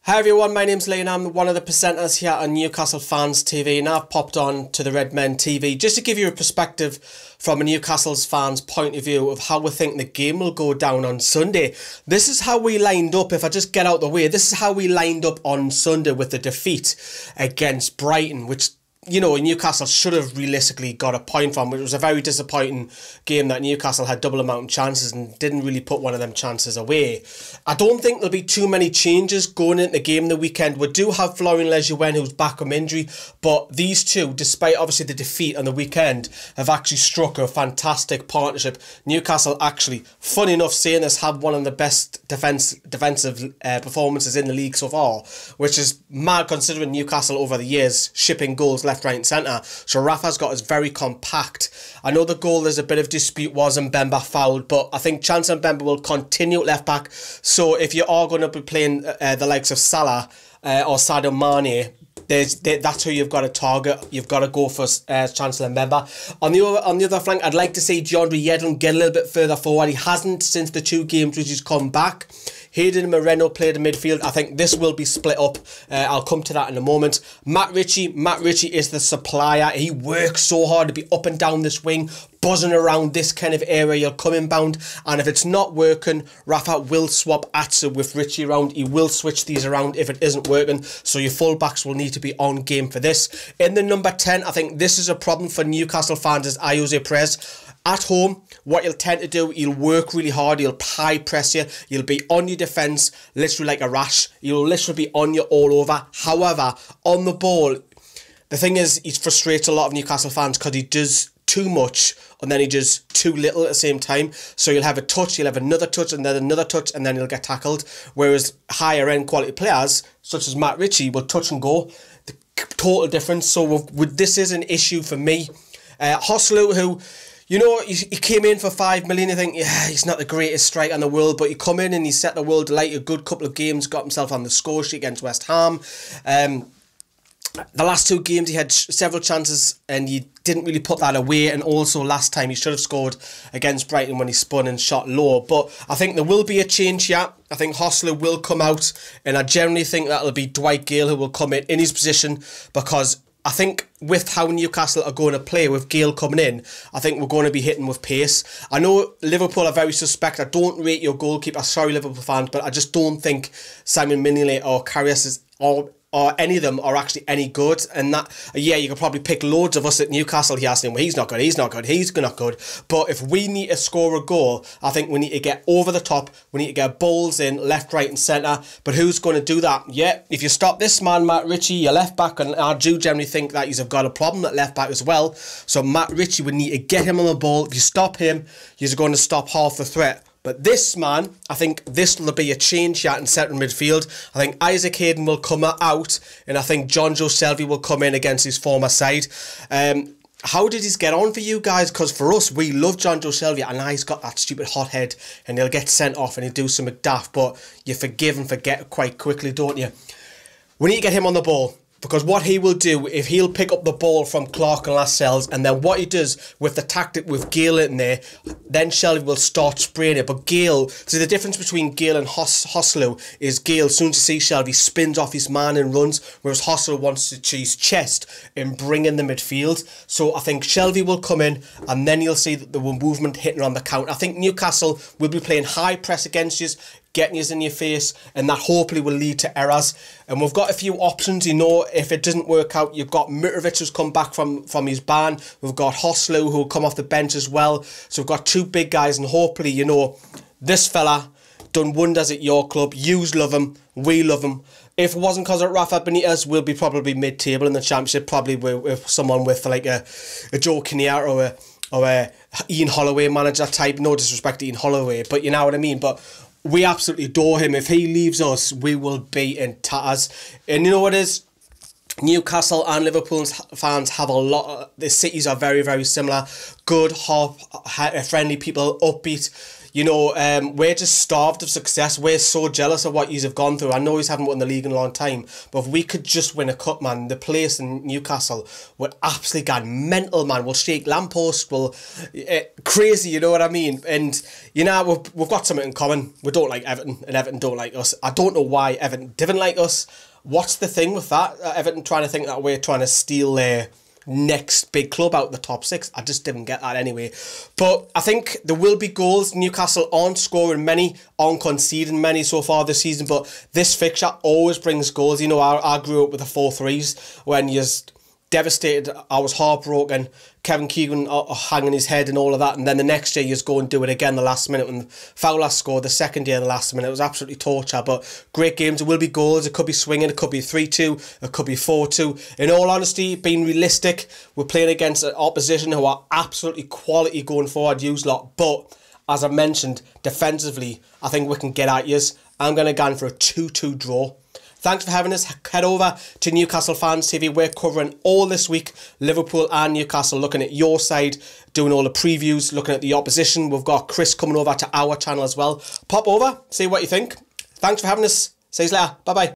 Hi everyone, my name's Lee and I'm one of the presenters here on Newcastle Fans TV, and I've popped on to the Redmen TV just to give you a perspective from a Newcastle fans point of view of how we think the game will go down on Sunday. This is how we lined up, if I just get out the way, this is how we lined up on Sunday with the defeat against Brighton, which, you know, Newcastle should have realistically got a point from. It was a very disappointing game that Newcastle had double amount of chances and didn't really put one of them chances away. I don't think there'll be too many changes going into the game the weekend. We do have Florian Lejeune, who's back from injury, but these two, despite obviously the defeat on the weekend, have actually struck a fantastic partnership. Newcastle actually, funny enough saying this, have one of the best defensive performances in the league so far, which is mad considering Newcastle over the years shipping goals left, right and centre. So Rafa's got us very compact. I know the goal, there's a bit of dispute, was Mbemba fouled, but I think Chance Mbemba will continue at left back. So if you are going to be playing the likes of Salah or Sadio Mane, that's who you've got to target. You've got to go for Chancellor Mbemba. On the other flank, I'd like to see DeAndre Yedlin get a little bit further forward. He hasn't since the 2 games which he's come back. Hayden Moreno played in midfield. I think this will be split up. I'll come to that in a moment. Matt Ritchie is the supplier. He works so hard to be up and down this wing, buzzing around this kind of area. You'll come inbound, and if it's not working, Rafa will swap Atsu with Ritchie around. He will switch these around if it isn't working, so your fullbacks will need to be on game for this. In the number 10, I think this is a problem for Newcastle fans, is Jose Perez. At home, what you'll tend to do, he'll work really hard, he'll high press you, you'll be on your defence, literally like a rash, you'll literally be on you all over. However, on the ball, the thing is, he frustrates a lot of Newcastle fans because he does too much and then he does too little at the same time. So you'll have a touch, you'll have another touch, and then another touch, and then he'll get tackled. Whereas higher end quality players, such as Matt Ritchie, will touch and go. The total difference. So this is an issue for me. Hoslu, who, you know, he came in for 5 million. You think, yeah, he's not the greatest striker in the world, but he come in and he set the world alight a good couple of games, got himself on the score sheet against West Ham. The last 2 games he had several chances and he didn't really put that away, and also last time he should have scored against Brighton when he spun and shot low. But I think there will be a change here. I think Hosler will come out, and I generally think that'll be Dwight Gale who will come in his position, because I think with how Newcastle are going to play, with Gale coming in, I think we're going to be hitting with pace. I know Liverpool are very suspect. I don't rate your goalkeeper. Sorry, Liverpool fans, but I just don't think Simon Mignolet or Karius is or any of them are actually any good. And that, yeah, you could probably pick loads of us at Newcastle here saying, well, he's not good, he's not good, he's not good. But if we need to score a goal, I think we need to get over the top. We need to get balls in left, right and centre. But who's going to do that? Yeah, if you stop this man, Matt Ritchie, your left back, and I do generally think that he's got a problem at left back as well. So Matt Ritchie would need to get him on the ball. If you stop him, you're going to stop half the threat. But this man, I think this will be a change here in central midfield. I think Isaac Hayden will come out, and I think John Joe Shelby will come in against his former side. How did he get on for you guys? Because for us, we love John Joe Shelby, and he's got that stupid hot head, and he'll get sent off and he'll do something daft, but you forgive and forget quite quickly, don't you? We need to get him on the ball. Because what he will do, if he'll pick up the ball from Clark and Lascelles, and then what he does with the tactic with Gale in there, then Shelby will start spraying it. But Gale, so the difference between Gale and Hoslu is Gale, as soon as you see Shelby, spins off his man and runs, whereas Hoslu wants to cheese chest and bring in the midfield. So I think Shelby will come in, and then you'll see that the movement hitting on the count. I think Newcastle will be playing high press against you, getting us in your face, and that hopefully will lead to errors. And we've got a few options, you know, if it doesn't work out. You've got Mitrovic who's come back from his ban. We've got Hoslu who will come off the bench as well. So we've got 2 big guys, and hopefully, you know, this fella done wonders at your club. Yous love him, we love him. If it wasn't because of Rafa Benitez, we'll be probably mid-table in the Championship, probably with someone with like a Joe Kinnear or a Ian Holloway manager type. No disrespect to Ian Holloway, but you know what I mean. But we absolutely adore him. If he leaves us, we will be in tatters. And you know what it is? Newcastle and Liverpool fans have a lot. The cities are very, very similar. Good, friendly people, upbeat. you know, we're just starved of success. We're so jealous of what you have gone through. I know you haven't won the league in a long time, but if we could just win a cup, man, the place in Newcastle would absolutely go mental, man. We'll shake lampposts, we'll crazy, you know what I mean? And you know, we've got something in common. We don't like Everton, and Everton don't like us. I don't know why Everton didn't like us. What's the thing with that? Everton trying to think that we're trying to steal their next big club out of the top 6. I just didn't get that anyway. But I think there will be goals. Newcastle aren't scoring many, aren't conceding many so far this season, but this fixture always brings goals. You know, I grew up with the 4-3s when you're devastated. I was heartbroken. Kevin Keegan hanging his head and all of that, and then the next year you just go and do it again the last minute when Fowler scored the second year the last minute. It was absolutely torture, but great games. There will be goals. It could be swinging, it could be 3-2, it could be 4-2. In all honesty, being realistic, we're playing against an opposition who are absolutely quality going forward, use lot, but as I mentioned, defensively, I think we can get at yous. I'm going to go for a 2-2 draw. Thanks for having us. Head over to Newcastle Fans TV. We're covering all this week, Liverpool and Newcastle, looking at your side, doing all the previews, looking at the opposition. We've got Chris coming over to our channel as well. Pop over, see what you think. Thanks for having us. See you later. Bye-bye.